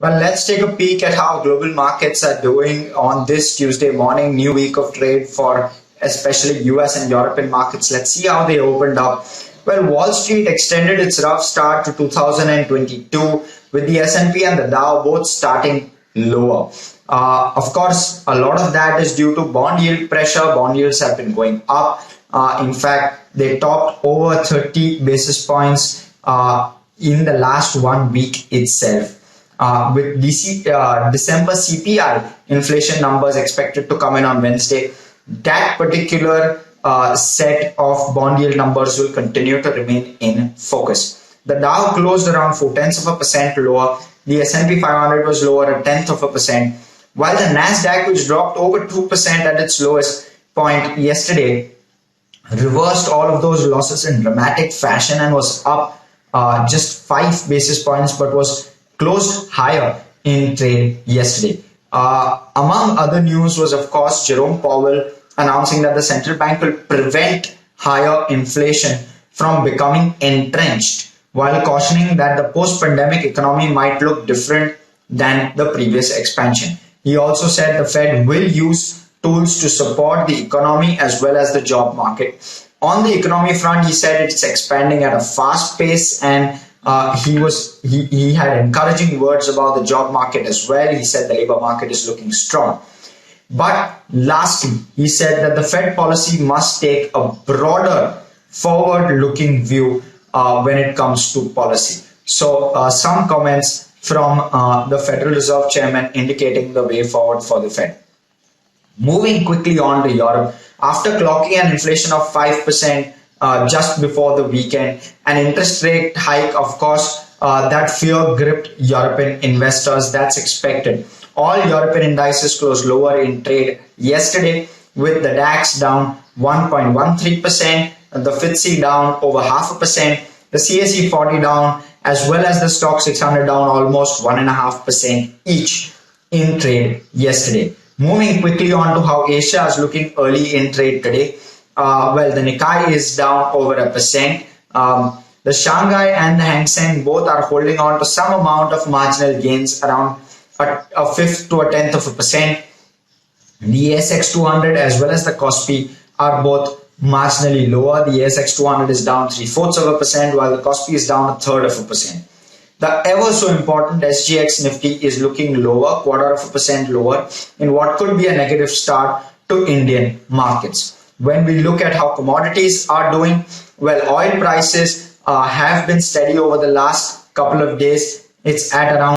Well, let's take a peek at how global markets are doing on this Tuesday morning, new week of trade for especially US and European markets. Let's see how they opened up. Well, Wall Street extended its rough start to 2022 with the S&P and the Dow both starting lower. Of course, a lot of that is due to bond yield pressure. Bond yields have been going up. In fact, they topped over 30 basis points in the last 1 week itself. With December CPI inflation numbers expected to come in on Wednesday, that particular set of bond yield numbers will continue to remain in focus. The Dow closed around 0.4% lower. The S&P 500 was lower at 0.1%, while the Nasdaq, which dropped over 2% at its lowest point yesterday, reversed all of those losses in dramatic fashion and was up just 5 basis points, but was closed higher in trade yesterday. Among other news was, of course, Jerome Powell announcing that the central bank will prevent higher inflation from becoming entrenched, while cautioning that the post-pandemic economy might look different than the previous expansion. He also said the Fed will use tools to support the economy as well as the job market. On the economy front, he said it's expanding at a fast pace, and he had encouraging words about the job market as well. He said the labor market is looking strong. But lastly, he said that the Fed policy must take a broader forward-looking view when it comes to policy. So some comments from the Federal Reserve Chairman indicating the way forward for the Fed. Moving quickly on to Europe, after clocking an inflation of 5% just before the weekend, an interest rate hike, of course, that fear gripped European investors. That's expected. All European indices closed lower in trade yesterday, with the DAX down 1.13%, the FTSE down over 0.5%, the CAC 40 down, as well as the Stoxx 600 down almost 1.5% each in trade yesterday. Moving quickly on to how Asia is looking early in trade today. Well, the Nikkei is down over 1%. The Shanghai and the Hang Seng both are holding on to some amount of marginal gains, around a fifth to a tenth of a percent. The ASX 200 as well as the Kospi are both marginally lower. The ASX 200 is down 0.75%, while the Kospi is down 0.33%. The ever so important SGX Nifty is looking lower, 0.25% lower, in what could be a negative start to Indian markets. When we look at how commodities are doing, well, oil prices have been steady over the last couple of days. It's at around